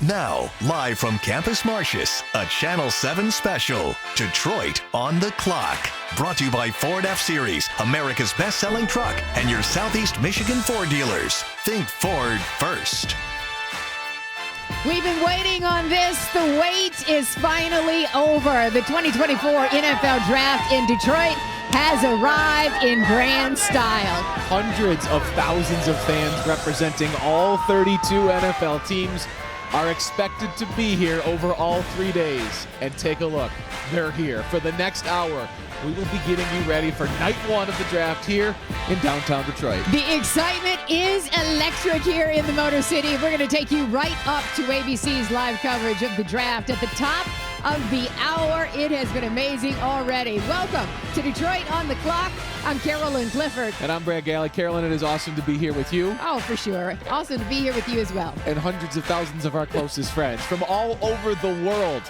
Now, live from Campus Martius, a Channel 7 special, Detroit on the Clock. Brought to you by Ford F-Series, America's best-selling truck, and your Southeast Michigan Ford dealers. Think Ford first. We've been waiting on this. The wait is finally over. The 2024 NFL Draft in Detroit has arrived in grand style. Hundreds of thousands of fans representing all 32 NFL teams are expected to be here over all 3 days. And take a look. They're here. For the next hour, we will be getting you ready for night one of the draft here in downtown Detroit. The excitement is electric here in the Motor City. We're going to take you right up to ABC's live coverage of the draft at the top of the hour. It has been amazing already. Welcome to Detroit on the Clock. I'm Carolyn Clifford. And I'm Brad Galley. Carolyn, it is awesome to be here with you. Oh, for sure. Awesome to be here with you as well. And hundreds of thousands of our closest friends from all over the world.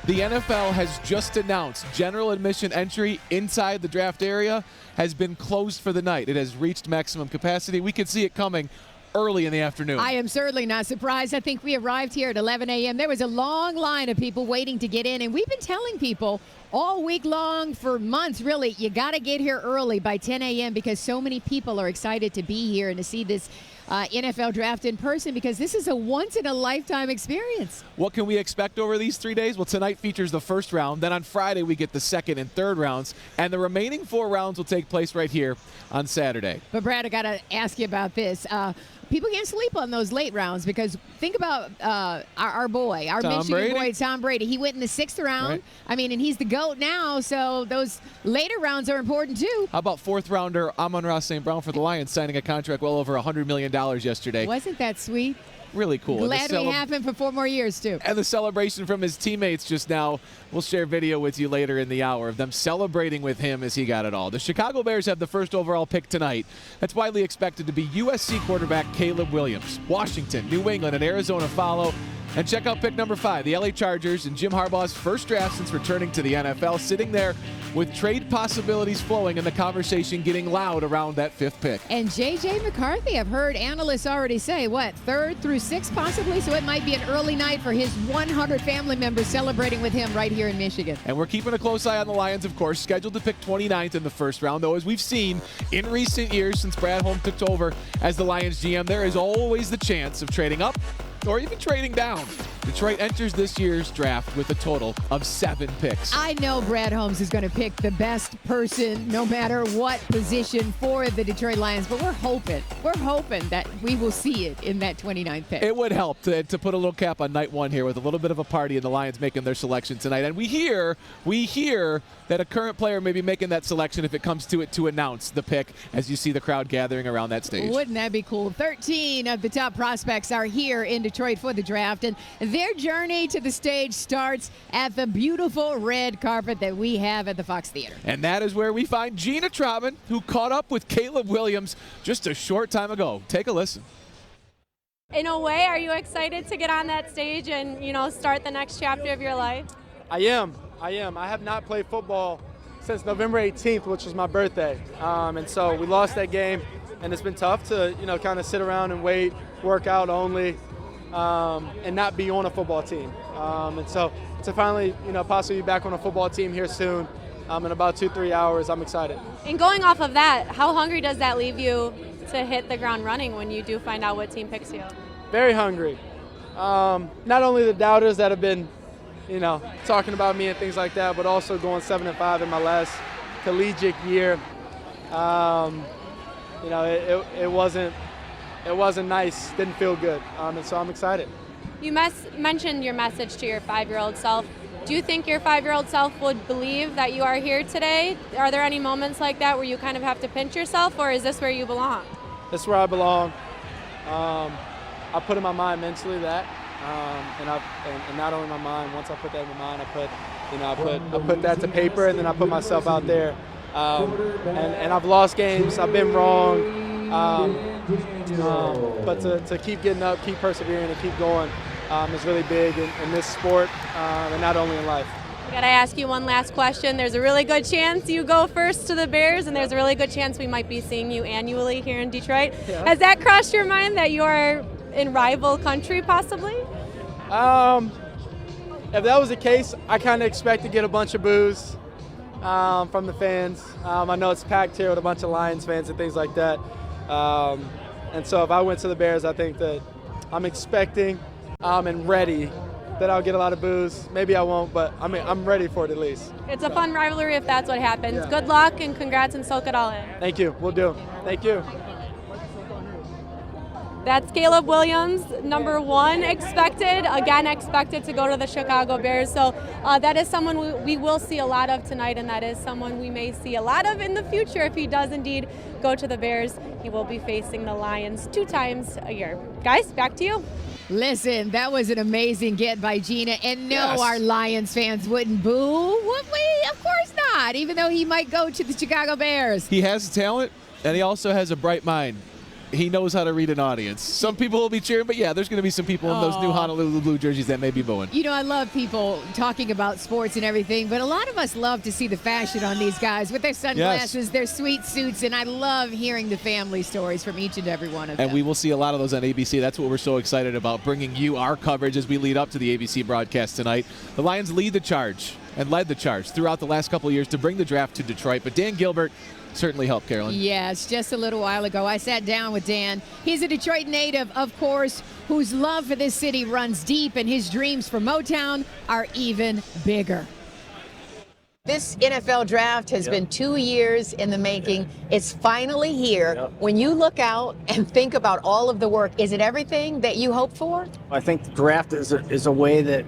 The NFL has just announced general admission entry inside the draft area has been closed for the night. It has reached maximum capacity. We could see it coming early in the afternoon. I am certainly not surprised. I think we arrived here at 11 a.m. There was a long line of people waiting to get in, and we've been telling people all week long for months, really, you got to get here early by 10 a.m. because so many people are excited to be here and to see this NFL draft in person, because this is a once-in-a-lifetime experience. What can we expect over these 3 days? Well, tonight features the first round. Then on Friday, we get the second and third rounds. And the remaining 4 rounds will take place right here on Saturday. But, Brad, I got to ask you about this. People can't sleep on those late rounds, because think about our boy, our Michigan boy, Tom Brady. He went in the 6th round. Right. I mean, and he's the GOAT now, so those later rounds are important too. How about 4th rounder Amon-Ra St. Brown for the Lions signing a contract well over $100 million yesterday? Wasn't that sweet? Really cool. Glad we have him for 4 more years, too. And the celebration from his teammates just now. We'll share video with you later in the hour of them celebrating with him as he got it all. The Chicago Bears have the first overall pick tonight. That's widely expected to be USC quarterback Caleb Williams. Washington, New England, and Arizona follow. And check out pick number 5, the LA Chargers, and Jim Harbaugh's first draft since returning to the NFL, sitting there with trade possibilities flowing and the conversation getting loud around that 5th pick. And J.J. McCarthy, I've heard analysts already say, 3rd through 6th possibly? So it might be an early night for his 100 family members celebrating with him right here in Michigan. And we're keeping a close eye on the Lions, of course, scheduled to pick 29th in the first round. Though, as we've seen in recent years since Brad Holm took over as the Lions GM, there is always the chance of trading up or even trading down. Detroit enters this year's draft with a total of 7 picks. I know Brad Holmes is going to pick the best person no matter what position for the Detroit Lions, but we're hoping that we will see it in that 29th pick. It would help to put a little cap on night one here with a little bit of a party and the Lions making their selection tonight. And we hear that a current player may be making that selection if it comes to it to announce the pick as you see the crowd gathering around that stage. Wouldn't that be cool? 13 of the top prospects are here in Detroit for the draft, and their journey to the stage starts at the beautiful red carpet that we have at the Fox Theater. And that is where we find Gina Trautman, who caught up with Caleb Williams just a short time ago. Take a listen. In a way, are you excited to get on that stage and, start the next chapter of your life? I am. I have not played football since November 18th, which was my birthday. And so we lost that game, and it's been tough to, kind of sit around and wait, work out only, and not be on a football team. And so to finally, possibly be back on a football team here soon, in about 2-3 hours, I'm excited. And going off of that, how hungry does that leave you to hit the ground running when you do find out what team picks you? Very hungry. Not only the doubters that have been, talking about me and things like that, but also going 7-5 in my last collegiate year. It wasn't nice. Didn't feel good. And so I'm excited. You mentioned your message to your 5-year-old self. Do you think your 5-year-old self would believe that you are here today? Are there any moments like that where you kind of have to pinch yourself, or is this where you belong? This is where I belong. I put in my mind mentally that. And not only my mind. Once I put that in my mind, I put that to paper, and then I put myself out there. And I've lost games. I've been wrong. But to keep getting up, keep persevering, and keep going is really big in this sport, and not only in life. I gotta ask you one last question. There's a really good chance you go first to the Bears, and there's a really good chance we might be seeing you annually here in Detroit. Yeah. Has that crossed your mind that you are in rival country, possibly? If that was the case, I kind of expect to get a bunch of boos from the fans. I know it's packed here with a bunch of Lions fans and things like that. And so if I went to the Bears, I think that I'm expecting and ready that I'll get a lot of boos. Maybe I won't, but I'm ready for it at least. It's a fun rivalry if that's what happens. Yeah. Good luck and congrats and soak it all in. Thank you. We'll do. Thank you. That's Caleb Williams, number 1 expected to go to the Chicago Bears. So that is someone we will see a lot of tonight, and that is someone we may see a lot of in the future if he does indeed go to the Bears. He will be facing the Lions 2 times a year. Guys, back to you. Listen, that was an amazing get by Gina, and no, Yes. Our Lions fans wouldn't boo, would we? Of course not, even though he might go to the Chicago Bears. He has talent, and he also has a bright mind. He knows how to read an audience. Some people will be cheering, but yeah, there's going to be some people in those new Honolulu Blue jerseys that may be booing. You know, I love people talking about sports and everything, but a lot of us love to see the fashion on these guys with their sunglasses, their sweet suits, and I love hearing the family stories from each and every one of them. And we will see a lot of those on ABC. That's what we're so excited about, bringing you our coverage as we lead up to the ABC broadcast tonight. The Lions lead the charge and led the charge throughout the last couple of years to bring the draft to Detroit, but Dan Gilbert certainly helped, Carolyn. Yes, just a little while ago, I sat down with Dan. He's a Detroit native, of course, whose love for this city runs deep, and his dreams for Motown are even bigger. This NFL draft has been 2 years in the making. It's finally here. When you look out and think about all of the work, is it everything that you hoped for? I think the draft is a way that,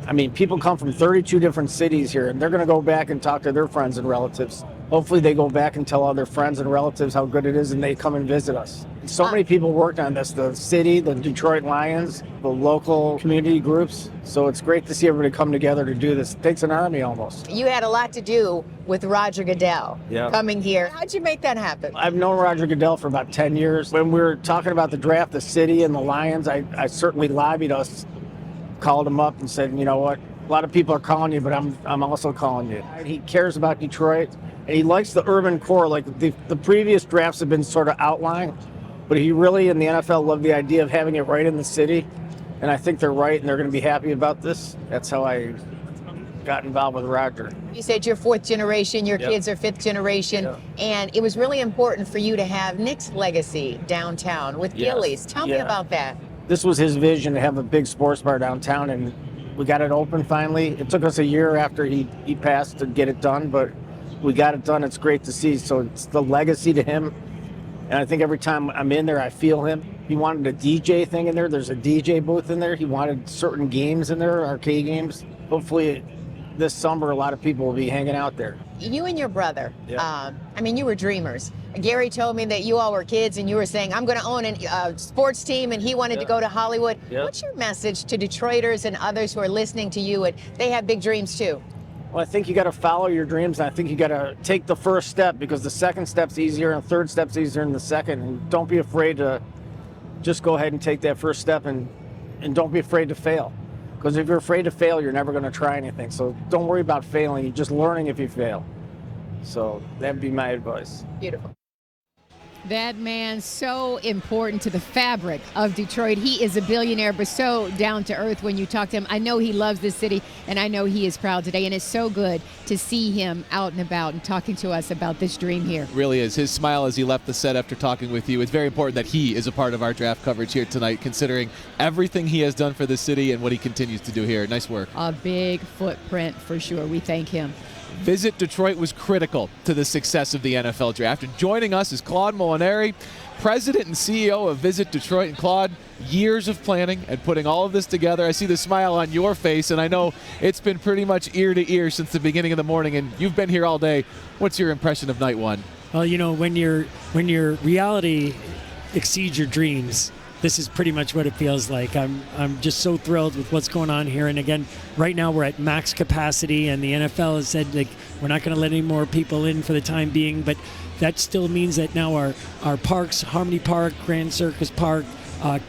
I mean, people come from 32 different cities here, and they're going to go back and talk to their friends and relatives. Hopefully they go back and tell all their friends and relatives how good it is, and they come and visit us. So many people worked on this, the city, the Detroit Lions, the local community groups. So it's great to see everybody come together to do this. It takes an army almost. You had a lot to do with Roger Goodell coming here. How'd you make that happen? I've known Roger Goodell for about 10 years. When we were talking about the draft, the city and the Lions, I certainly lobbied us, called him up and said, you know what, a lot of people are calling you, but I'm also calling you. He cares about Detroit, and he likes the urban core. Like the previous drafts have been sort of outlined, but he really, in the NFL, loved the idea of having it right in the city, and I think they're right, and they're going to be happy about this. That's how I got involved with Roger. You said you're 4th generation, your kids are 5th generation, and it was really important for you to have Nick's legacy downtown with Gillies. Tell me about that. This was his vision, to have a big sports bar downtown, and we got it open finally. It took us a year after he passed to get it done, but we got it done. It's great to see. So it's the legacy to him. And I think every time I'm in there, I feel him. He wanted a DJ thing in there. There's a DJ booth in there. He wanted certain games in there, arcade games. Hopefully this summer, a lot of people will be hanging out there. You and your brother, I mean, you were dreamers. Gary told me that you all were kids and you were saying, I'm going to own a sports team, and he wanted to go to Hollywood. What's your message to Detroiters and others who are listening to you, and they have big dreams too? Well, I think you got to follow your dreams, and I think you got to take the first step, because the second step's easier and the third step's easier than the second. And don't be afraid to just go ahead and take that first step, and don't be afraid to fail. Because if you're afraid to fail, you're never going to try anything. So don't worry about failing. You're just learning if you fail. So that'd be my advice. Beautiful. That man, so important to the fabric of Detroit. He is a billionaire, but so down to earth when you talk to him. I know he loves this city, and I know he is proud today. And it's so good to see him out and about and talking to us about this dream here. Really is. His smile as he left the set after talking with you. It's very important that he is a part of our draft coverage here tonight, considering everything he has done for the city and what he continues to do here. Nice work. A big footprint for sure. We thank him. Visit Detroit was critical to the success of the NFL draft. And joining us is Claude Molinari, President and CEO of Visit Detroit. And Claude, years of planning and putting all of this together. I see the smile on your face, and I know it's been pretty much ear to ear since the beginning of the morning, and you've been here all day. What's your impression of night one? Well, you know, when your reality exceeds your dreams, this is pretty much what it feels like. I'm just so thrilled with what's going on here. And again, right now we're at max capacity, and the NFL has said, like, we're not going to let any more people in for the time being. But that still means that now our parks, Harmony Park, Grand Circus Park,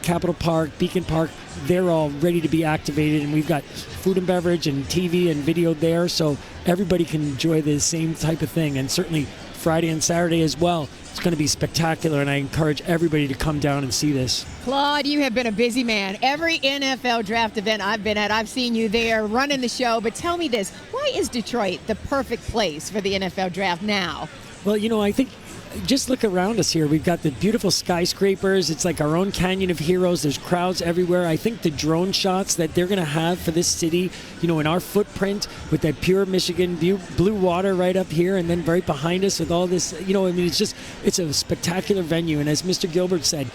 Capitol Park, Beacon Park, they're all ready to be activated, and we've got food and beverage and TV and video there, so everybody can enjoy the same type of thing. And certainly Friday and Saturday as well. It's going to be spectacular, and I encourage everybody to come down and see this. Claude, you have been a busy man. Every NFL draft event I've been at, I've seen you there running the show. But tell me this, why is Detroit the perfect place for the NFL draft now? Well, I think just look around us here. We've got the beautiful skyscrapers. It's like our own canyon of heroes. There's crowds everywhere. I think the drone shots that they're going to have for this city, in our footprint with that pure Michigan blue water right up here, and then right behind us with all this, it's a spectacular venue. And as Mr. Gilbert said,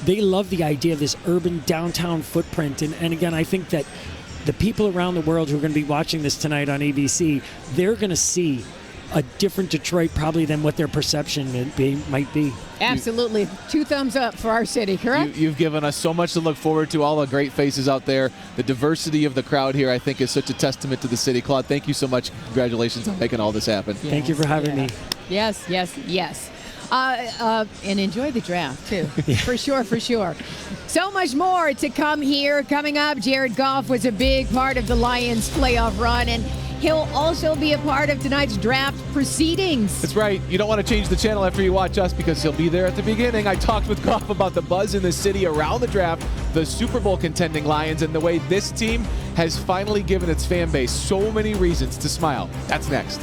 they love the idea of this urban downtown footprint. And again, I think that the people around the world who are going to be watching this tonight on ABC, they're going to see a different Detroit probably than what their perception might be. Absolutely. 2 thumbs up for our city, correct? You've given us so much to look forward to, all the great faces out there. The diversity of the crowd here, I think, is such a testament to the city. Claude, thank you so much. Congratulations on making all this happen. Yes. Thank you for having me. Yes. And enjoy the draft, too. For sure. So much more to come here. Coming up, Jared Goff was a big part of the Lions' playoff run, and he'll also be a part of tonight's draft proceedings. That's right. You don't want to change the channel after you watch us, because he'll be there at the beginning. I talked with Goff about the buzz in the city around the draft, the Super Bowl contending Lions, and the way this team has finally given its fan base so many reasons to smile. That's next.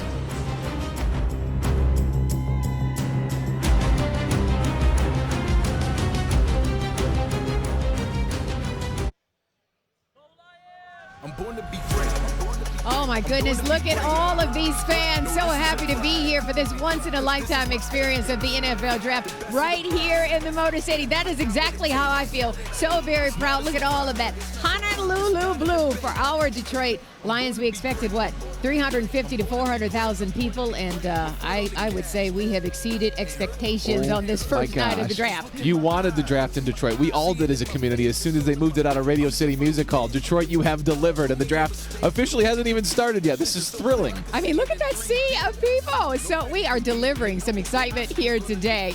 Oh my goodness, look at all of these fans. So happy to be here for this once-in-a-lifetime experience of the NFL Draft right here in the Motor City. That is exactly how I feel. So very proud. Look at all of that Honolulu blue for our Detroit Lions. We expected, 350 to 400,000 people, and I would say we have exceeded expectations on this first night of the draft. You wanted the draft in Detroit. We all did as a community. As soon as they moved it out of Radio City Music Hall, Detroit, you have delivered, and the draft officially hasn't even started yet. This is thrilling. I mean, look at that sea of people. So we are delivering some excitement here today.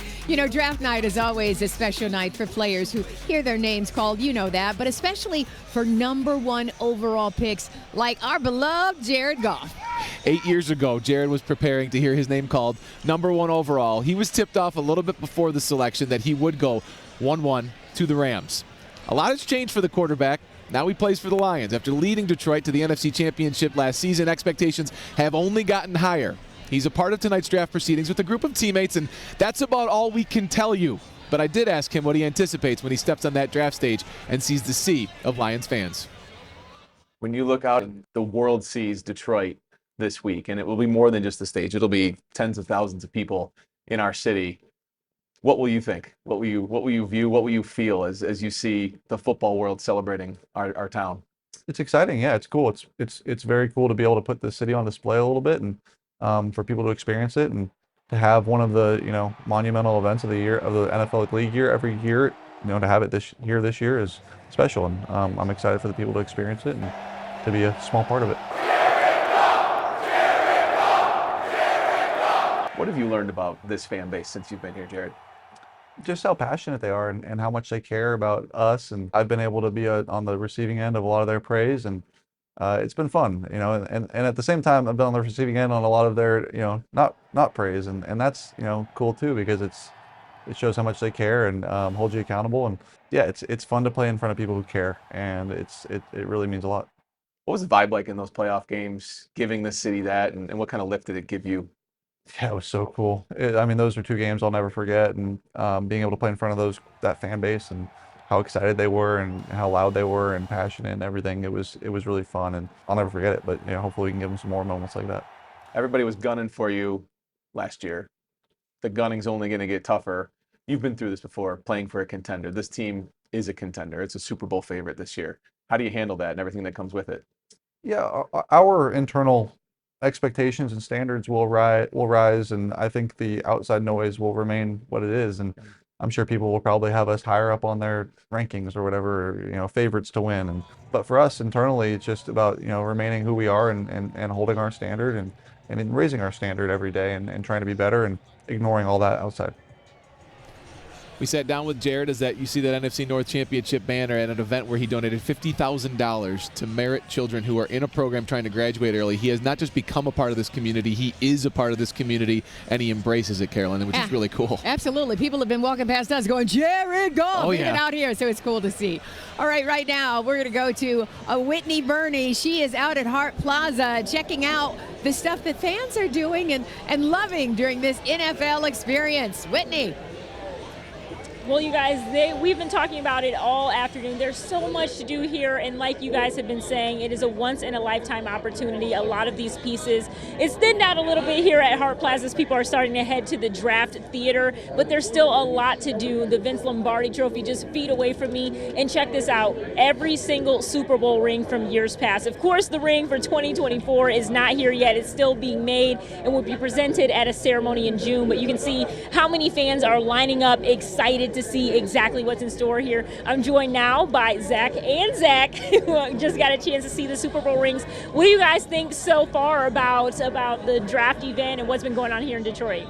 Draft night is always a special night for players who hear their names called, that, but especially for #1 overall picks like our beloved Jared Goff. 8 years ago, Jared was preparing to hear his name called #1 overall. He was tipped off a little bit before the selection that he would go 1-1 to the Rams. A lot has changed for the quarterback. Now he plays for the Lions. After leading Detroit to the NFC Championship last season, expectations have only gotten higher. He's a part of tonight's draft proceedings with a group of teammates, and that's about all we can tell you. But I did ask him what he anticipates when he steps on that draft stage and sees the sea of Lions fans. When you look out and the world sees Detroit this week, and it will be more than just the stage, it'll be tens of thousands of people in our city, what will you think? What will you view? What will you feel as you see the football world celebrating our town? It's exciting. Yeah, it's cool. It's very cool to be able to put the city on display a little bit, and for people to experience it, and to have one of the monumental events of the year, of the NFL league year, every year. To have it this year is special, and I'm excited for the people to experience it and to be a small part of it. What have you learned about this fan base since you've been here, Jared? Just how passionate they are, and how much they care about us. And I've been able to be on the receiving end of a lot of their praise, and it's been fun, and at the same time, I've been on the receiving end on a lot of their, not praise, and that's, cool too, because it shows how much they care and holds you accountable. And yeah, it's fun to play in front of people who care, and it really means a lot. What was the vibe like in those playoff games, giving the city that, and what kind of lift did it give you? Yeah, it was so cool. Those are 2 games I'll never forget, and being able to play in front of that fan base, and how excited they were, and how loud they were, and passionate, and everything. It was really fun, and I'll never forget it. But hopefully we can give them some more moments like that. Everybody was gunning for you last year. The gunning's only going to get tougher. You've been through this before, playing for a contender. This team is a contender. It's a Super Bowl favorite this year. How do you handle that and everything that comes with it? Yeah, our internal expectations and standards will rise, and I think the outside noise will remain what it is. And I'm sure people will probably have us higher up on their rankings or whatever, favorites to win. But for us internally, it's just about remaining who we are, and holding our standard, and raising our standard every day, and trying to be better, and ignoring all that outside. We sat down with Jared as that you see that NFC North Championship banner at an event where he donated $50,000 to merit children who are in a program trying to graduate early. He has not just become a part of this community, he is a part of this community, and he embraces it, Carolyn, which is really cool. Absolutely. People have been walking past us going, Jared Goff, get out here. So it's cool to see. All right now we're going to go to Whitney Burney. She is out at Hart Plaza checking out the stuff that fans are doing and loving during this NFL experience. Whitney. Well, you guys, we've been talking about it all afternoon. There's so much to do here, and like you guys have been saying, it is a once-in-a-lifetime opportunity. A lot of these pieces. It's thinned out a little bit here at Hart Plaza as people are starting to head to the Draft Theater, but there's still a lot to do. The Vince Lombardi Trophy just feet away from me, and check this out. Every single Super Bowl ring from years past. Of course, the ring for 2024 is not here yet. It's still being made and will be presented at a ceremony in June, but you can see how many fans are lining up, excited to see exactly what's in store here. I'm joined now by Zach and Zach, who just got a chance to see the Super Bowl rings. What do you guys think so far about the draft event and what's been going on here in Detroit?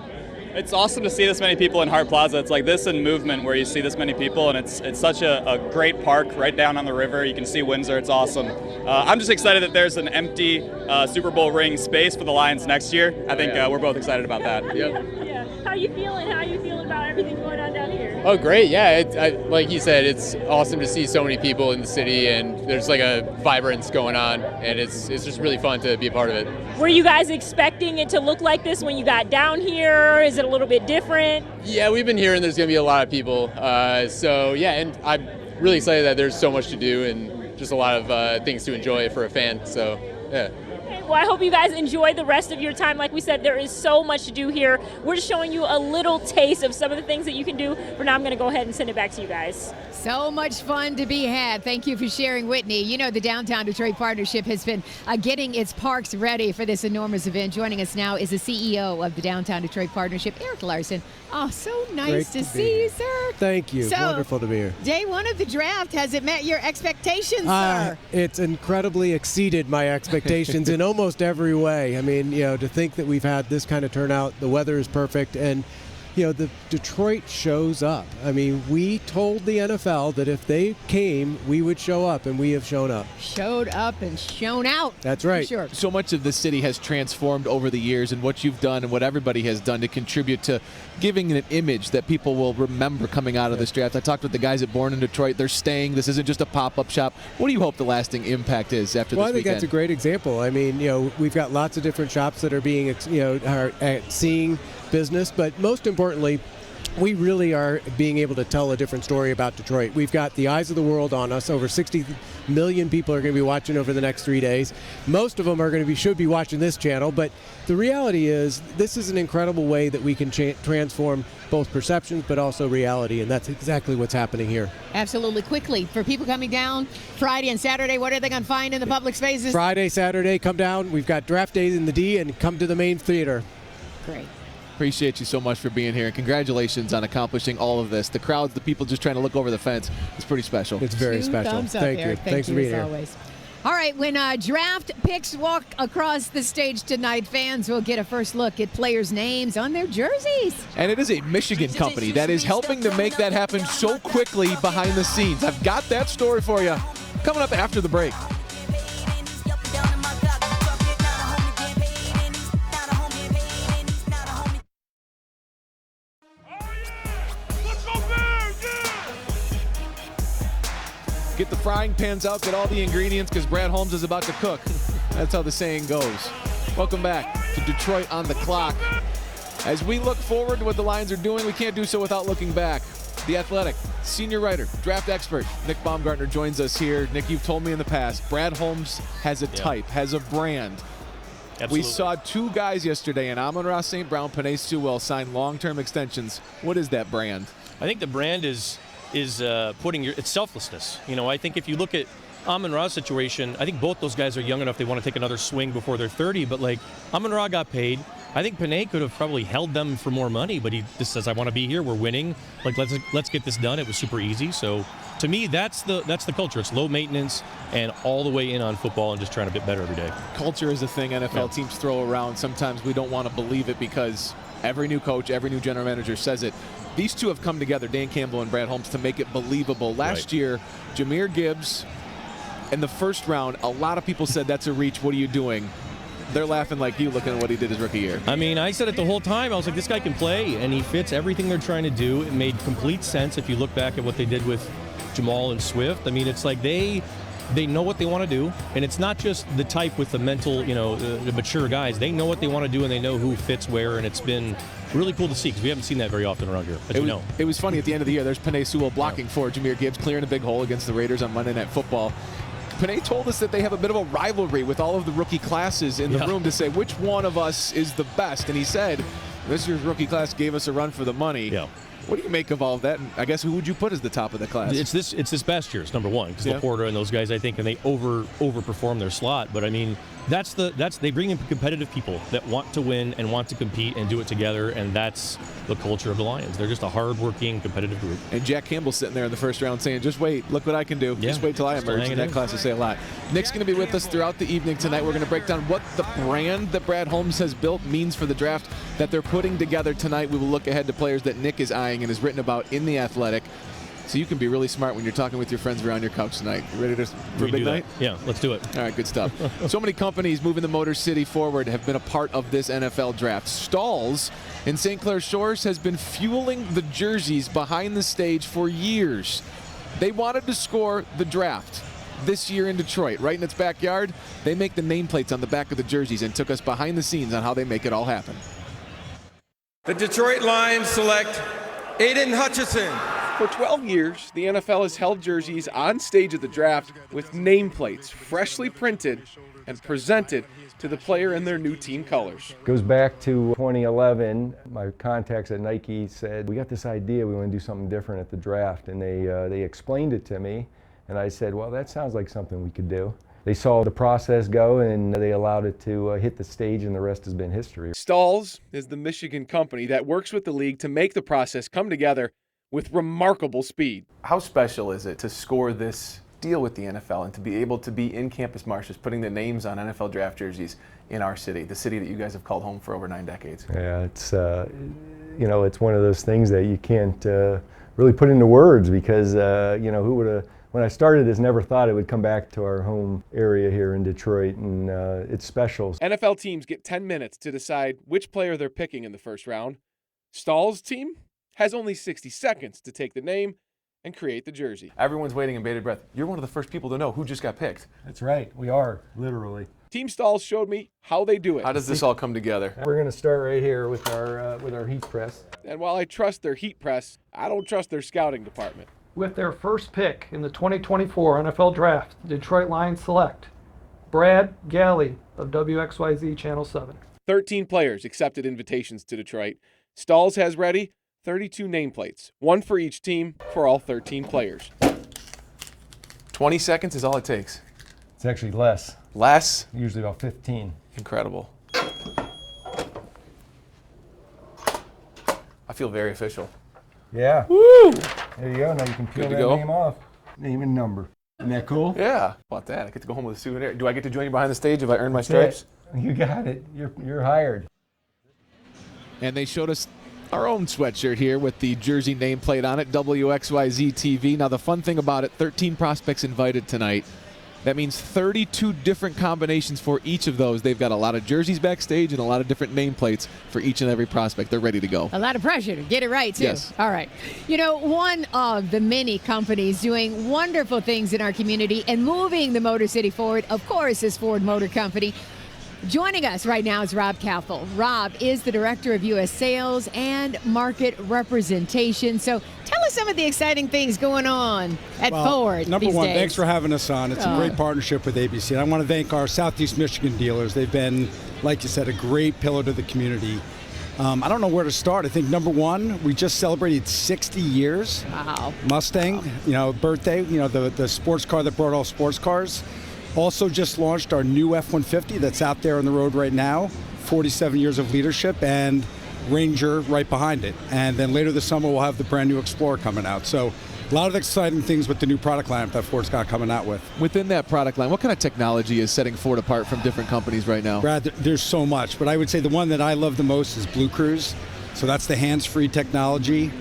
It's awesome to see this many people in Hart Plaza. It's like this in movement where you see this many people, and it's such a great park right down on the river. You can see Windsor. It's awesome. I'm just excited that there's an empty Super Bowl ring space for the Lions next year. I think we're both excited about that. Yeah. How you feeling? How you feeling about everything going on down here? Oh, great. Yeah, like you said, it's awesome to see so many people in the city, and there's like a vibrance going on, and it's just really fun to be a part of it. Were you guys expecting it to look like this when you got down here? Is it a little bit different? Yeah, we've been hearing there's going to be a lot of people. So, yeah, and I'm really excited that there's so much to do and just a lot of things to enjoy for a fan. So, yeah. Well, I hope you guys enjoy the rest of your time. Like we said, there is so much to do here. We're just showing you a little taste of some of the things that you can do. For now, I'm going to go ahead and send it back to you guys. So much fun to be had. Thank you for sharing, Whitney. You know, the Downtown Detroit Partnership has been getting its parks ready for this enormous event. Joining us now is the CEO of the Downtown Detroit Partnership, Eric Larson. Oh, so nice to see you, sir. Thank you. So, wonderful to be here. Day one of the draft, has it met your expectations, sir? It's incredibly exceeded my expectations in almost every way. I mean, you know, to think that we've had this kind of turnout, the weather is perfect, and you know, the Detroit shows up. I mean, we told the NFL that if they came, we would show up, and we have shown up. Showed up and shown out. That's right. Sure. So much of the city has transformed over the years, and what you've done and what everybody has done to contribute to giving an image that people will remember coming out of this draft. I talked with the guys at Born in Detroit. They're staying. This isn't just a pop-up shop. What do you hope the lasting impact is after this weekend? Well, I think that's a great example. I mean, you know, we've got lots of different shops that are being, you know, are seeing business, but most importantly, we really are being able to tell a different story about Detroit. We've got the eyes of the world on us. Over 60 million people are going to be watching over the next 3 days. Most of them are going to should be watching this channel, but the reality is this is an incredible way that we can transform both perceptions but also reality, and that's exactly what's happening here. Absolutely. Quickly, for people coming down Friday and Saturday, what are they going to find in the public spaces? Friday, Saturday, come down. We've got draft days in the D, and come to the main theater. Great. Appreciate you so much for being here, and congratulations on accomplishing all of this. The crowds, the people just trying to look over the fence, it's pretty special. It's very special. Thumbs up, Thank you. Eric. Thanks for being here. Always. All right, when draft picks walk across the stage tonight, fans will get a first look at players' names on their jerseys. And it is a Michigan company that is helping to make that happen so quickly behind the scenes. I've got that story for you coming up after the break. Get the frying pans out, get all the ingredients, because Brad Holmes is about to cook. That's how the saying goes. Welcome back to Detroit on the Clock. As we look forward to what the Lions are doing, we can't do so without looking back. The Athletic senior writer, draft expert, Nick Baumgartner joins us here. Nick, you've told me in the past, Brad Holmes has a type, has a brand. Absolutely. We saw two guys yesterday, and Amon-Ra St. Brown, Penei Sewell, sign long-term extensions. What is that brand? I think the brand is putting it's selflessness. You know, I think if you look at Amon-Ra's situation, I think both those guys are young enough they want to take another swing before they're 30, but like Amon-Ra got paid. I think Penei could have probably held them for more money, but he just says, I want to be here, we're winning. Like let's get this done. It was super easy. So to me, that's the culture. It's low maintenance and all the way in on football and just trying to get better every day. Culture is a thing NFL teams throw around. Sometimes we don't want to believe it because every new coach, every new general manager says it. these two have come together, Dan Campbell and Brad Holmes, to make it believable. Last year, Jahmyr Gibbs in the first round, a lot of people said that's a reach. What are you doing? They're laughing like you looking at what he did his rookie year. I mean, I said it the whole time. I was like, this guy can play, and he fits everything they're trying to do. It made complete sense if you look back at what they did with Jamal and Swift. I mean, it's like they know what they want to do, and it's not just the type with the mental, the mature guys. They know what they want to do, and they know who fits where, and it's been really cool to see because we haven't seen that very often around here, It was funny at the end of the year. There's Penei Sewell blocking for Jahmyr Gibbs, clearing a big hole against the Raiders on Monday Night Football. Penei told us that they have a bit of a rivalry with all of the rookie classes in the room to say which one of us is the best. And he said, this year's rookie class gave us a run for the money. Yeah. What do you make of all of that? And I guess who would you put as the top of the class? It's this past year's number one because Laporta and those guys, I think, and they overperform their slot. But I mean, they bring in competitive people that want to win and want to compete and do it together, and that's the culture of the Lions. They're just a hard-working, competitive group. And Jack Campbell's sitting there in the first round saying, just wait, look what I can do. Yeah. Just wait till I emerge. And that class will say a lot. Nick's going to be with us throughout the evening tonight. We're going to break down what the brand that Brad Holmes has built means for the draft that they're putting together tonight. We will look ahead to players that Nick is eyeing and has written about in The Athletic. So you can be really smart when you're talking with your friends around your couch tonight. You ready for a big night? Yeah, let's do it. All right, good stuff. So many companies moving the Motor City forward have been a part of this NFL draft. Stalls in St. Clair Shores has been fueling the jerseys behind the stage for years. They wanted to score the draft this year in Detroit, right in its backyard. They make the nameplates on the back of the jerseys and took us behind the scenes on how they make it all happen. The Detroit Lions select Aiden Hutchinson. For 12 years, the NFL has held jerseys on stage at the draft with nameplates freshly printed and presented to the player in their new team colors. Goes back to 2011. My contacts at Nike said, we got this idea, we want to do something different at the draft. And they explained it to me. And I said, well, that sounds like something we could do. They saw the process go and they allowed it to hit the stage, and the rest has been history. Stalls is the Michigan company that works with the league to make the process come together with remarkable speed. How special is it to score this deal with the NFL and to be able to be in Campus Martius putting the names on NFL draft jerseys in our city, the city that you guys have called home for over 9 decades? Yeah, it's it's one of those things that you can't really put into words because who would have, when I started this, never thought it would come back to our home area here in Detroit, and it's special. NFL teams get 10 minutes to decide which player they're picking in the first round. Stall's team has only 60 seconds to take the name and create the jersey. Everyone's waiting in bated breath. You're one of the first people to know who just got picked. That's right, we are, literally. Team Stalls showed me how they do it. How does this all come together? We're going to start right here with our heat press. And while I trust their heat press, I don't trust their scouting department. With their first pick in the 2024 NFL Draft, the Detroit Lions select Brad Galley of WXYZ Channel 7. 13 players accepted invitations to Detroit. Stalls has ready 32 nameplates, one for each team for all 13 players. 20 seconds is all it takes. It's actually less. Less? Usually about 15. Incredible. I feel very official. Yeah. Woo! There you go. Now you can peel that name off. Name and number. Isn't that cool? Yeah. How about that? I get to go home with a souvenir. Do I get to join you behind the stage if I earn my stripes? You got it. You're hired. And they showed us our own sweatshirt here with the jersey nameplate on it, WXYZ-TV. Now, the fun thing about it, 13 prospects invited tonight. That means 32 different combinations for each of those. They've got a lot of jerseys backstage and a lot of different nameplates for each and every prospect. They're ready to go. A lot of pressure to get it right, too. Yes. All right. One of the many companies doing wonderful things in our community and moving the Motor City forward, of course, is Ford Motor Company. Joining us right now is Rob Kaffel. Rob is the Director of U.S. Sales and Market Representation. So tell us some of the exciting things going on at Ford Number these one, days. thanks for having us on. It's a great partnership with ABC. And I want to thank our Southeast Michigan dealers. They've been, like you said, a great pillar to the community. I don't know where to start. I think number one, we just celebrated 60 years. Wow. Mustang, birthday, the sports car that brought all sports cars. Also just launched our new F-150 that's out there on the road right now, 47 years of leadership, and Ranger right behind it. And then later this summer, we'll have the brand new Explorer coming out. So a lot of exciting things with the new product lineup that Ford's got coming out with. Within that product line, what kind of technology is setting Ford apart from different companies right now? Brad, there's so much, but I would say the one that I love the most is Blue Cruise. So that's the hands-free technology.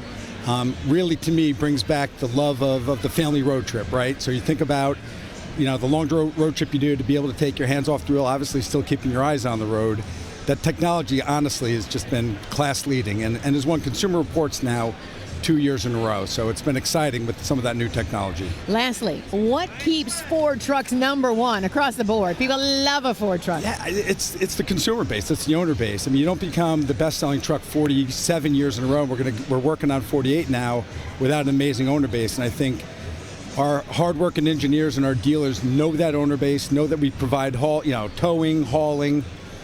really, to me, brings back the love of the family road trip, right? So you think about, the long road trip you do to be able to take your hands off the wheel, obviously still keeping your eyes on the road. That technology, honestly, has just been class leading and has won Consumer Reports now 2 years in a row. So it's been exciting with some of that new technology. Lastly, what keeps Ford trucks number one across the board? People love a Ford truck. Yeah, it's the consumer base. It's the owner base. I mean, you don't become the best-selling truck 47 years in a row. We're working on 48 now without an amazing owner base. And I think our hardworking engineers and our dealers know that owner base, know that we provide towing, hauling,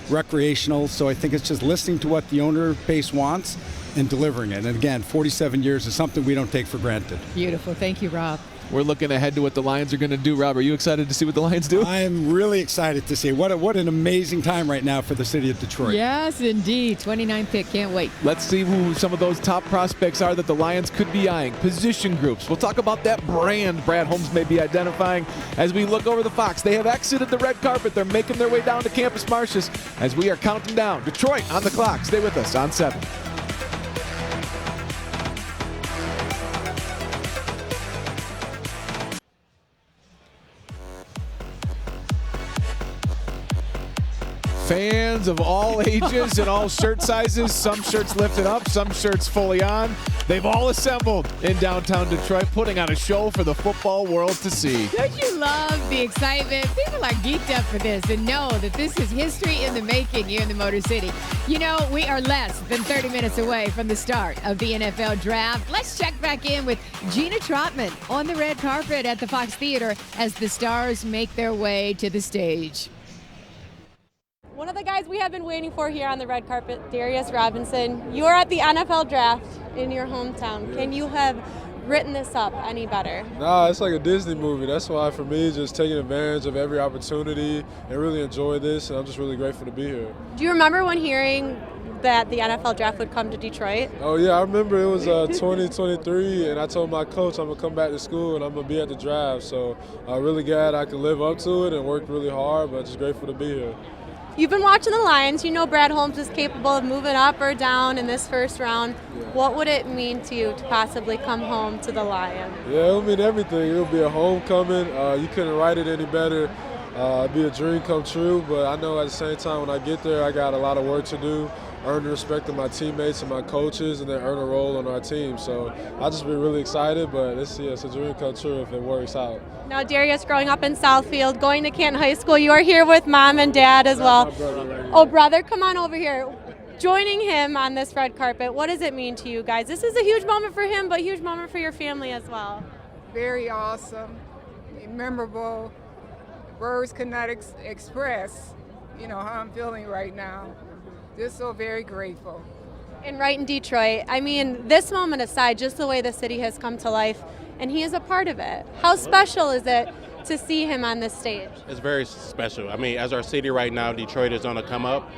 recreational. So I think it's just listening to what the owner base wants and delivering it. And again, 47 years is something we don't take for granted. Beautiful. Thank you, Rob. We're looking ahead to what the Lions are going to do. Rob, are you excited to see what the Lions do? I am really excited to see. What an amazing time right now for the city of Detroit. Yes, indeed. 29th pick. Can't wait. Let's see who some of those top prospects are that the Lions could be eyeing. Position groups. We'll talk about that brand Brad Holmes may be identifying as we look over the Fox. They have exited the red carpet. They're making their way down to Campus Martius as we are counting down. Detroit on the clock. Stay with us on 7. Fans of all ages and all shirt sizes, some shirts lifted up, some shirts fully on. They've all assembled in downtown Detroit, putting on a show for the football world to see. Don't you love the excitement? People are geeked up for this and know that this is history in the making here in the Motor City. We are less than 30 minutes away from the start of the NFL Draft. Let's check back in with Gina Trotman on the red carpet at the Fox Theater as the stars make their way to the stage. One of the guys we have been waiting for here on the red carpet, Darius Robinson. You are at the NFL Draft in your hometown. Can you have written this up any better? Nah, it's like a Disney movie. That's why, for me, just taking advantage of every opportunity and really enjoy this. And I'm just really grateful to be here. Do you remember when hearing that the NFL Draft would come to Detroit? Oh, yeah, I remember it was 2023, and I told my coach I'm going to come back to school and I'm going to be at the draft. So I'm really glad I could live up to it and worked really hard, but just grateful to be here. You've been watching the Lions. You know Brad Holmes is capable of moving up or down in this first round. Yeah. What would it mean to you to possibly come home to the Lions? Yeah, it would mean everything. It would be a homecoming. You couldn't write it any better. It'd be a dream come true, but I know at the same time when I get there, I got a lot of work to do, earn the respect of my teammates and my coaches, and then earn a role on our team. So I'll just be really excited, but it's a dream come true if it works out. Now, Darius, growing up in Southfield, going to Canton High School, you are here with Mom and Dad as well. My brother right here. Oh, brother, come on over here. Joining him on this red carpet, what does it mean to you guys? This is a huge moment for him, but a huge moment for your family as well. Very awesome, memorable. Words cannot express, how I'm feeling right now. Just so very grateful. And right in Detroit, I mean, this moment aside, just the way the city has come to life, and he is a part of it. How special is it to see him on this stage? It's very special. I mean, as our city right now, Detroit is on the come up.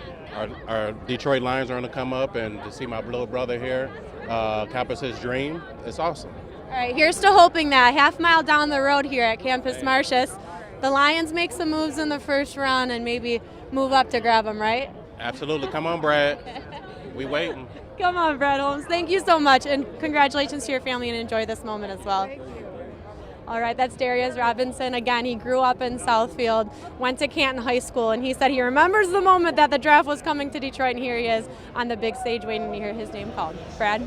Our Detroit Lions are on the come up, and to see my little brother here, accomplish his dream, it's awesome. All right, here's to hoping that half mile down the road here at Campus Martius, the Lions make some moves in the first round and maybe move up to grab them, right? Absolutely. Come on, Brad. We waiting. Come on, Brad Holmes. Thank you so much, and congratulations to your family, and enjoy this moment as well. Thank you. All right, that's Darius Robinson. Again, he grew up in Southfield, went to Canton High School, and he said he remembers the moment that the draft was coming to Detroit, and here he is on the big stage waiting to hear his name called. Brad?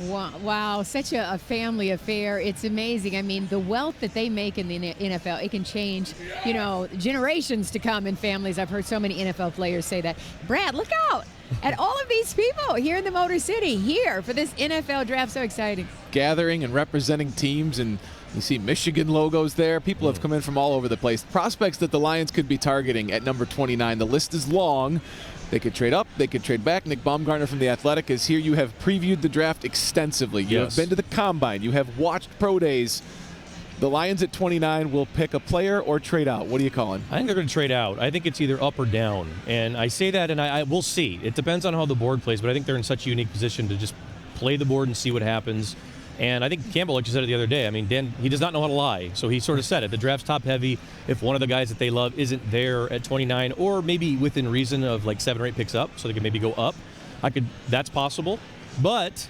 Wow, such a family affair. It's amazing. I mean, the wealth that they make in the NFL, it can change, generations to come in families. I've heard so many NFL players say that. Brad, look out at all of these people here in the Motor City, here for this NFL draft. So exciting. Gathering and representing teams, and you see Michigan logos there. People have come in from all over the place. Prospects that the Lions could be targeting at number 29. The list is long. They could trade up, they could trade back. Nick Baumgartner from The Athletic is here. You have previewed the draft extensively. You have been to the Combine. You have watched pro days. The Lions at 29 will pick a player or trade out. What are you calling? I think they're going to trade out. I think it's either up or down. And I say that, and I will see. It depends on how the board plays, but I think they're in such a unique position to just play the board and see what happens. And I think Campbell, like you said it the other day, I mean, Dan, he does not know how to lie. So he sort of said it. The draft's top heavy. If one of the guys that they love isn't there at 29, or maybe within reason of like 7 or 8 picks up, so they can maybe go up, that's possible. But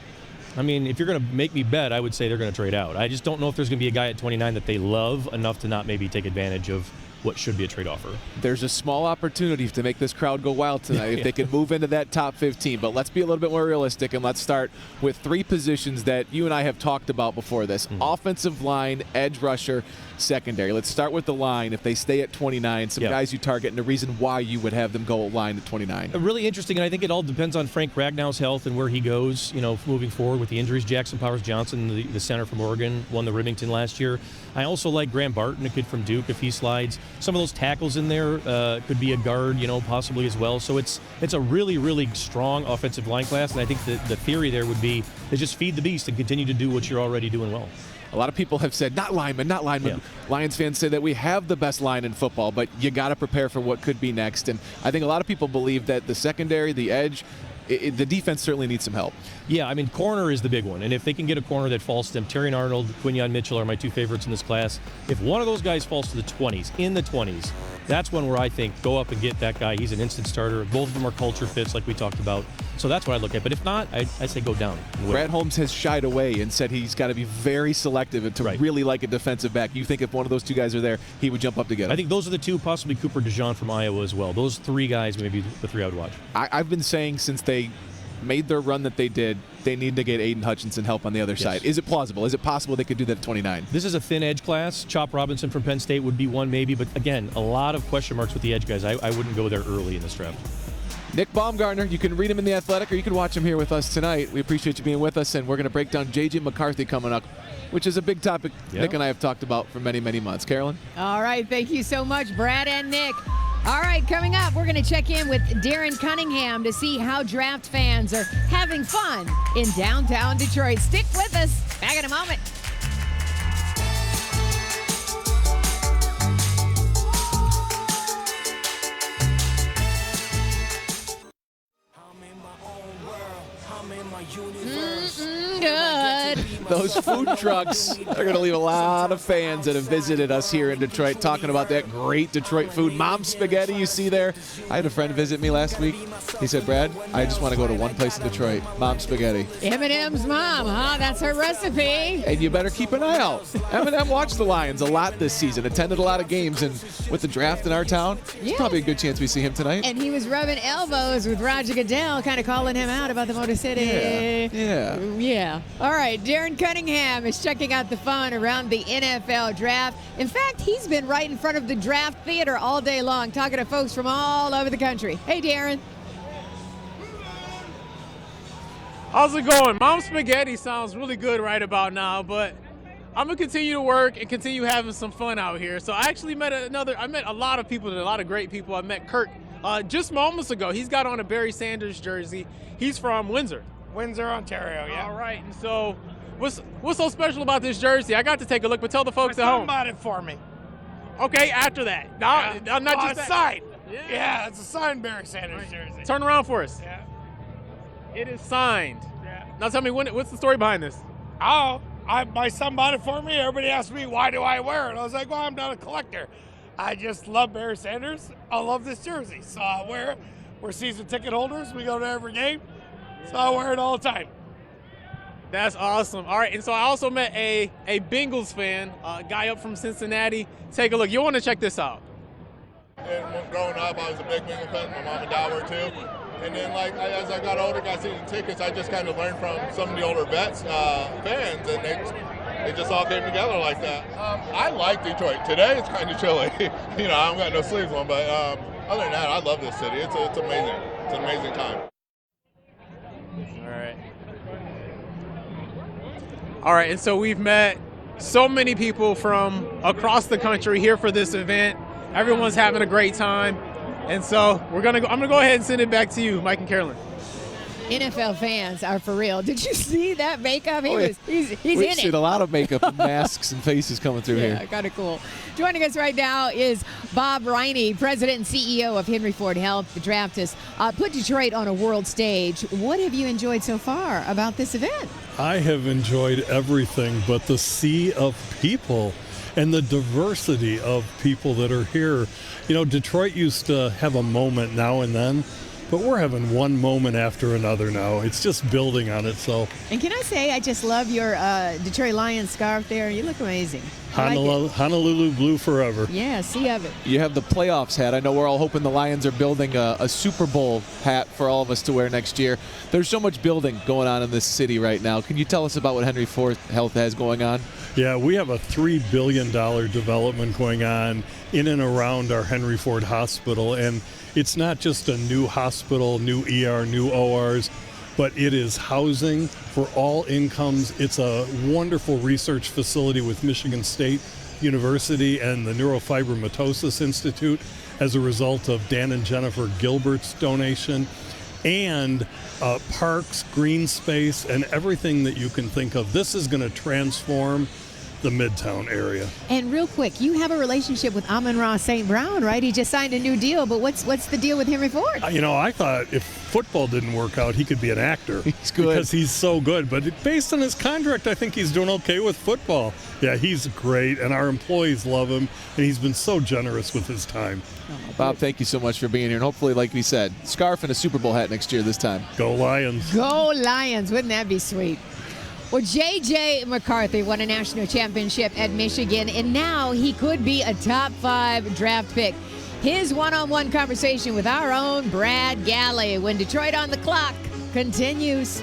I mean, if you're going to make me bet, I would say they're going to trade out. I just don't know if there's going to be a guy at 29 that they love enough to not maybe take advantage of what should be a trade offer. There's a small opportunity to make this crowd go wild tonight if they can move into that top 15. But let's be a little bit more realistic, and let's start with 3 positions that you and I have talked about before this. Offensive line, edge rusher, secondary. Let's start with the line. If they stay at 29, some guys you target and the reason why you would have them go line at 29. Really interesting, and I think it all depends on Frank Ragnow's health and where he goes, moving forward with the injuries. Jackson Powers-Johnson, the center from Oregon, won the Remington last year. I also like Graham Barton, a kid from Duke, if he slides. Some of those tackles in there could be a guard, possibly as well. So it's a really, really strong offensive line class, and I think the theory there would be to just feed the beast and continue to do what you're already doing well. A lot of people have said, not linemen, not linemen. Yeah. Lions fans say that we have the best line in football, but you got to prepare for what could be next. And I think a lot of people believe that the secondary, the edge, the defense certainly needs some help. Yeah, I mean, corner is the big one. And if they can get a corner that falls to them, Terrion Arnold, Quinyon Mitchell are my 2 favorites in this class. If one of those guys falls to the 20s, in the 20s, that's one where I think go up and get that guy. He's an instant starter. Both of them are culture fits like we talked about. So that's what I look at. But if not, I say go down. Brad Holmes has shied away and said he's got to be very selective and to really like a defensive back. You think if one of those 2 guys are there, he would jump up to get him? I think those are the 2, possibly Cooper DeJean from Iowa as well. Those 3 guys may be the 3 I would watch. I've been saying since they made their run that they did, they need to get Aiden Hutchinson help on the other side. Is it plausible? Is it possible they could do that at 29? This is a thin edge class. Chop Robinson from Penn State would be one maybe, but again, a lot of question marks with the edge guys. I wouldn't go there early in this draft. Nick Baumgartner, you can read him in The Athletic or you can watch him here with us tonight. We appreciate you being with us, and we're going to break down J.J. McCarthy coming up, which is a big topic Nick and I have talked about for many, many months. Carolyn? All right, thank you so much, Brad and Nick. All right, coming up, we're going to check in with Darren Cunningham to see how draft fans are having fun in downtown Detroit. Stick with us. Back in a moment. Good. Those food trucks are going to leave a lot of fans that have visited us here in Detroit talking about that great Detroit food. Mom's Spaghetti you see there. I had a friend visit me last week. He said, Brad, I just want to go to one place in Detroit, Mom's Spaghetti. Eminem's mom, huh? That's her recipe. And you better keep an eye out. Eminem watched the Lions a lot this season, attended a lot of games, and with the draft in our town, it's probably a good chance we see him tonight. And he was rubbing elbows with Roger Goodell, kind of calling him out about the Motor City. Yeah. All right, Darren Cunningham is checking out the fun around the NFL draft. In fact, he's been right in front of the draft theater all day long, talking to folks from all over the country. Hey, Darren. How's it going? Mom's Spaghetti sounds really good right about now, but I'm gonna continue to work and continue having some fun out here. So I actually met a lot of people, a lot of great people. I met Kirk just moments ago. He's got on a Barry Sanders jersey. He's from Windsor, Ontario. Yeah. All right. And so, what's so special about this jersey? I got to take a look, but tell the folks at home. Bought it for me. Okay. After that, not just that. Signed. Yeah, it's a signed Barry Sanders jersey. Turn around for us. Yeah. It is signed. Yeah. Now tell me, what's the story behind this? My son bought it for me. Everybody asked me, why do I wear it? I was like, well, I'm not a collector. I just love Barry Sanders. I love this jersey, so I wear it. We're season ticket holders. We go to every game, so I wear it all the time. That's awesome. All right, and so I also met a Bengals fan, a guy up from Cincinnati. Take a look. You'll want to check this out. And when growing up, I was a big Bengals fan. My mom and dad were too. And then, as I got older, got season tickets, I just kind of learned from some of the older vets, fans, and they just all came together like that. I like Detroit. Today it's kind of chilly. I don't got no sleeves on, but other than that, I love this city. It's amazing. It's an amazing time. All right, and so we've met so many people from across the country here for this event. Everyone's having a great time. And so I'm gonna go ahead and send it back to you, Mike and Carolyn. NFL fans are for real. Did you see that makeup? He's in We've it. seen a lot of makeup and masks and faces coming through here. Yeah, kind of cool. Joining us right now is Bob Riney, President and CEO of Henry Ford Health. The draft has put Detroit on a world stage. What have you enjoyed so far about this event? I have enjoyed everything but the sea of people and the diversity of people that are here. Detroit used to have a moment now and then but we're having one moment after another now. It's just building on itself. And can I say, I just love your Detroit Lions scarf there. You look amazing. I like it. Honolulu blue forever. Yeah, sea of it. You have the playoffs hat. I know we're all hoping the Lions are building a Super Bowl hat for all of us to wear next year. There's so much building going on in this city right now. Can you tell us about what Henry Ford Health has going on? Yeah, we have a $3 billion development going on in and around our Henry Ford Hospital. And it's not just a new hospital, new ER, new ORs, but it is housing for all incomes. It's a wonderful research facility with Michigan State University and the Neurofibromatosis Institute as a result of Dan and Jennifer Gilbert's donation. And parks, green space, and everything that you can think of. This is going to transform the Midtown area. And real quick, you have a relationship with Amon-Ra St. Brown, right? He just signed a new deal, but what's the deal with Henry Ford? You know, I thought if football didn't work out, he could be an actor. He's good. Because he's so good. But based on his contract, I think he's doing okay with football. Yeah, he's great, and our employees love him, and he's been so generous with his time. Bob, thank you so much for being here, and hopefully, like we said, scarf and a Super Bowl hat next year this time. Go Lions. Go Lions. Wouldn't that be sweet? Well, J.J. McCarthy won a national championship at Michigan, and now he could be a top 5 draft pick. His one-on-one conversation with our own Brad Galley when Detroit on the Clock continues.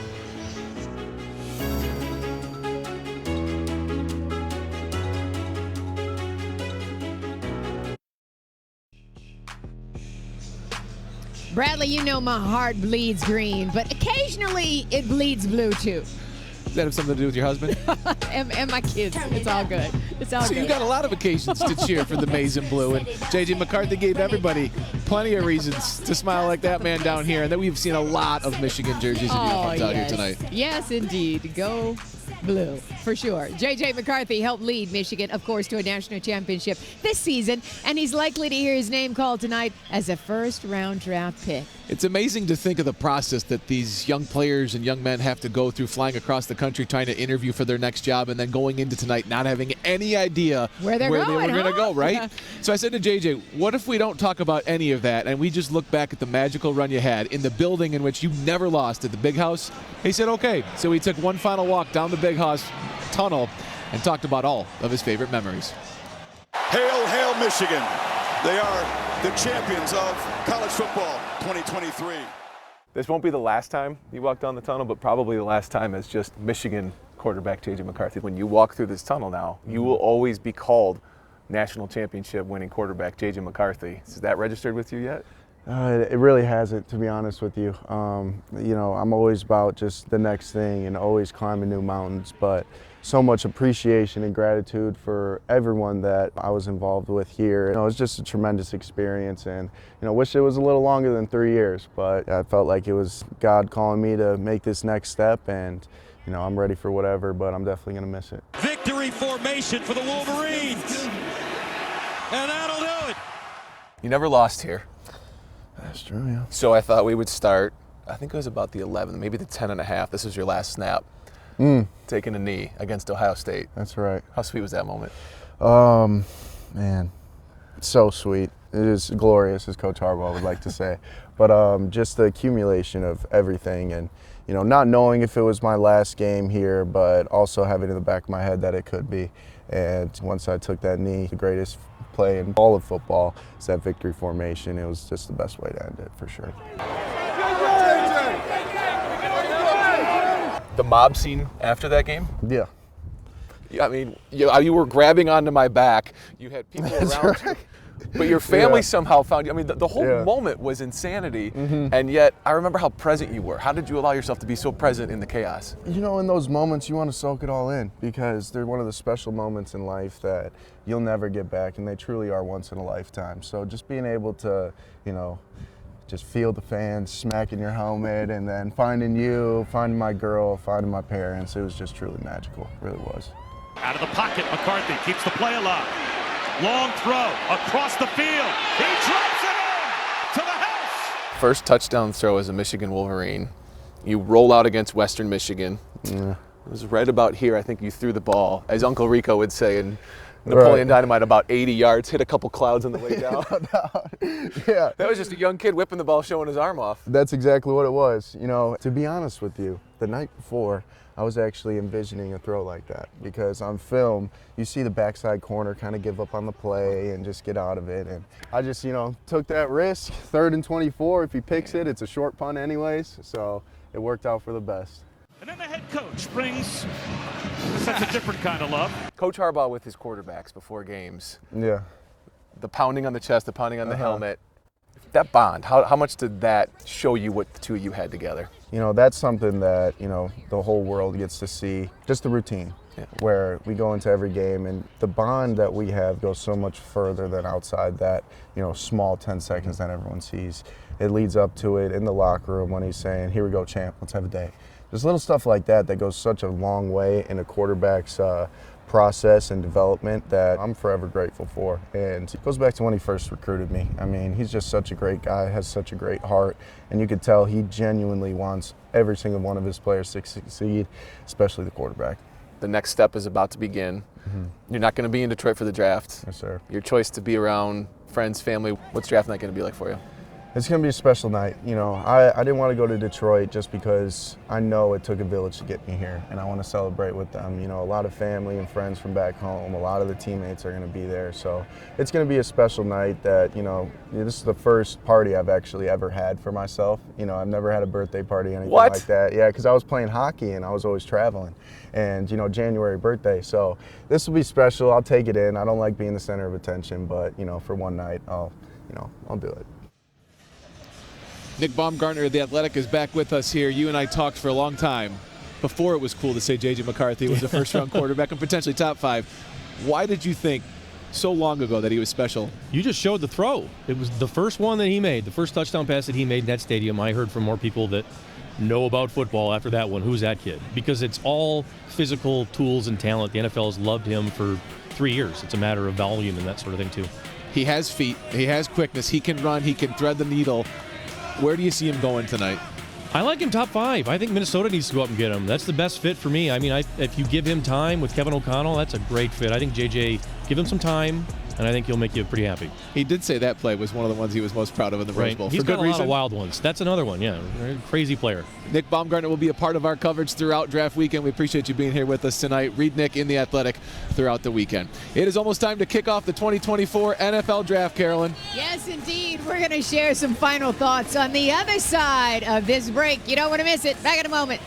Bradley, you know my heart bleeds green, but occasionally it bleeds blue too. Does that have something to do with your husband? and my kids. It's all good. It's all so good. You've got a lot of occasions to cheer for the maize and blue, and J.J. McCarthy gave everybody plenty of reasons to smile like that man down here, and then we've seen a lot of Michigan jerseys and uniforms out here tonight. Yes, indeed. Go blue, for sure. J.J. McCarthy helped lead Michigan, of course, to a national championship this season, and he's likely to hear his name called tonight as a first-round draft pick. It's amazing to think of the process that these young players and young men have to go through, flying across the country trying to interview for their next job, and then going into tonight not having any idea where they were going to go, right? So I said to JJ, what if we don't talk about any of that and we just look back at the magical run you had in the building in which you never lost at the Big House? He said, okay. So we took one final walk down the Big House tunnel and talked about all of his favorite memories. Hail, hail, Michigan. They are the champions of college football 2023. This won't be the last time you walk down the tunnel, but probably the last time as just Michigan quarterback J.J. McCarthy. When you walk through this tunnel now, you will always be called national championship winning quarterback J.J. McCarthy. Is that registered with you yet? It really hasn't, to be honest with you. You know, I'm always about just the next thing and always climbing new mountains, but so much appreciation and gratitude for everyone that I was involved with here. You know, it was just a tremendous experience, and you know, wish it was a little longer than 3 years, but I felt like it was God calling me to make this next step, and you know, I'm ready for whatever, but I'm definitely going to miss it. Victory formation for the Wolverines, and that'll do it. You never lost here. That's true, yeah. So I thought we would start, I think it was about the 11th, maybe the 10.5. This was your last snap. Taking a knee against Ohio State. That's right. How sweet was that moment? Man, so sweet. It is glorious, as Coach Harbaugh would like to say. But just the accumulation of everything, and you know, not knowing if it was my last game here, but also having in the back of my head that it could be. And once I took that knee, the greatest play in all of football is that victory formation. It was just the best way to end it, for sure. The mob scene after that game? Yeah. I mean, you were grabbing onto my back. You had people around you. But your family somehow found you. I mean, the whole moment was insanity. And yet, I remember how present you were. How did you allow yourself to be so present in the chaos? You know, in those moments, you want to soak it all in because they're one of the special moments in life that you'll never get back, and they truly are once in a lifetime. So just being able to, you know, just feel the fans smacking your helmet, and then finding you, finding my girl, finding my parents, it was just truly magical. It really was. Out of the pocket, McCarthy keeps the play alive. Long throw across the field. He drops it in to the house. First touchdown throw as a Michigan Wolverine. You roll out against Western Michigan. Yeah. It was right about here, I think you threw the ball, as Uncle Rico would say, and Napoleon Dynamite about 80 yards, hit a couple clouds on the way down. Yeah. That was just a young kid whipping the ball, showing his arm off. That's exactly what it was. You know, to be honest with you, the night before, I was actually envisioning a throw like that because on film, you see the backside corner kind of give up on the play and just get out of it. And I just, you know, took that risk. 3rd and 24. If he picks it, it's a short punt anyways. So it worked out for the best. And then the head coach brings such a different kind of love. Coach Harbaugh with his quarterbacks before games. Yeah. The pounding on the chest, the pounding on the helmet. That bond, how much did that show you what the two of you had together? You know, that's something that, you know, the whole world gets to see, just the routine, where we go into every game and the bond that we have goes so much further than outside that, you know, small 10 seconds that everyone sees. It leads up to it in the locker room when he's saying, here we go, champ, let's have a day. There's little stuff like that that goes such a long way in a quarterback's process and development that I'm forever grateful for. And it goes back to when he first recruited me. I mean, he's just such a great guy, has such a great heart, and you could tell he genuinely wants every single one of his players to succeed, especially the quarterback. The next step is about to begin. You're not going to be in Detroit for the draft. Yes, sir. Your choice to be around friends, family. What's draft night going to be like for you? It's going to be a special night. You know, I didn't want to go to Detroit just because I know it took a village to get me here, and I want to celebrate with them. You know, a lot of family and friends from back home, a lot of the teammates are going to be there. So it's going to be a special night that, you know, this is the first party I've actually ever had for myself. You know, I've never had a birthday party, anything like that. Yeah, because I was playing hockey and I was always traveling. And, you know, January birthday. So this will be special. I'll take it in. I don't like being the center of attention, but, you know, for one night, I'll do it. Nick Baumgartner of The Athletic is back with us here. You and I talked for a long time before it was cool to say J.J. McCarthy was a first-round quarterback and potentially top 5. Why did you think so long ago that he was special? You just showed the throw. It was the first one that he made, the first touchdown pass that he made in that stadium. I heard from more people that know about football after that one. Who's that kid? Because it's all physical tools and talent. The NFL has loved him for 3 years. It's a matter of volume and that sort of thing, too. He has feet. He has quickness. He can run. He can thread the needle. Where do you see him going tonight? I like him top 5. I think Minnesota needs to go up and get him. That's the best fit for me. I mean, if you give him time with Kevin O'Connell, that's a great fit. I think JJ, give him some time, and I think he'll make you pretty happy. He did say that play was one of the ones he was most proud of in the Rose Bowl. He's for good got a reason. lot of wild ones. That's another one, yeah. Crazy player. Nick Baumgartner will be a part of our coverage throughout draft weekend. We appreciate you being here with us tonight. Read Nick in The Athletic throughout the weekend. It is almost time to kick off the 2024 NFL Draft, Carolyn. Yes, indeed. We're going to share some final thoughts on the other side of this break. You don't want to miss it. Back in a moment.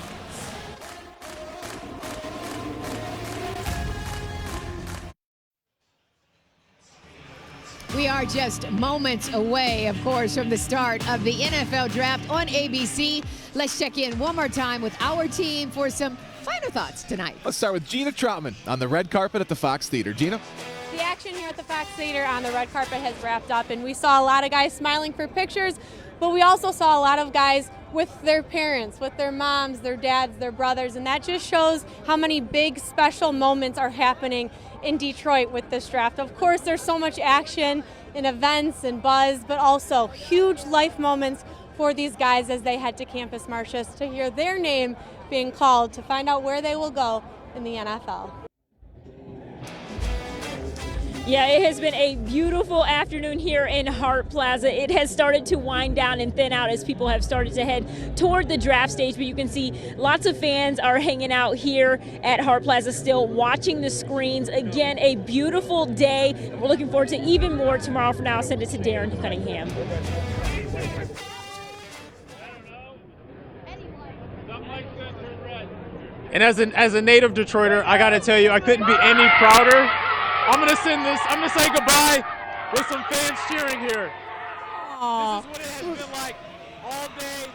We are just moments away, of course, from the start of the NFL Draft on ABC. Let's check in one more time with our team for some final thoughts tonight. Let's start with Gina Troutman on the red carpet at the Fox Theater. Gina? The action here at the Fox Theater on the red carpet has wrapped up, and we saw a lot of guys smiling for pictures, but we also saw a lot of guys with their parents, with their moms, their dads, their brothers, and that just shows how many big special moments are happening in Detroit with this draft. Of course, there's so much action in events and buzz, but also huge life moments for these guys as they head to Campus Martius to hear their name being called to find out where they will go in the NFL. Yeah, it has been a beautiful afternoon here in Hart Plaza. It has started to wind down and thin out as people have started to head toward the draft stage, but you can see lots of fans are hanging out here at Hart Plaza still watching the screens. Again, a beautiful day. We're looking forward to even more tomorrow. For now, I'll send it to Darren Cunningham. And as a native Detroiter, I got to tell you, I couldn't be any prouder. I'm going to say goodbye with some fans cheering here. Aww. This is what it has been like all day,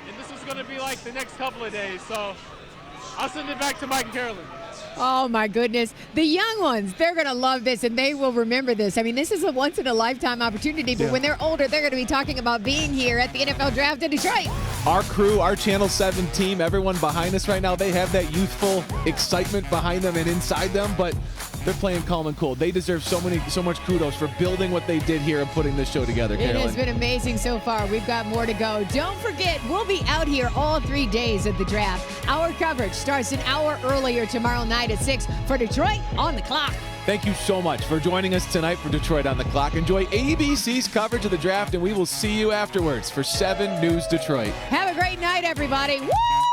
and this is going to be like the next couple of days. So I'll send it back to Mike and Carolyn. Oh, my goodness. The young ones, they're going to love this, and they will remember this. I mean, this is a once-in-a-lifetime opportunity, but when they're older, they're going to be talking about being here at the NFL Draft in Detroit. Our crew, our Channel 7 team, everyone behind us right now, they have that youthful excitement behind them and inside them, but they're playing calm and cool. They deserve so much kudos for building what they did here and putting this show together, Carolyn. It has been amazing so far. We've got more to go. Don't forget, we'll be out here all 3 days of the draft. Our coverage starts an hour earlier tomorrow night at 6 for Detroit on the Clock. thank you so much for joining us tonight for Detroit on the Clock. Enjoy ABC's coverage of the draft, and we will see you afterwards for 7 News Detroit. Have a great night, everybody. Woo!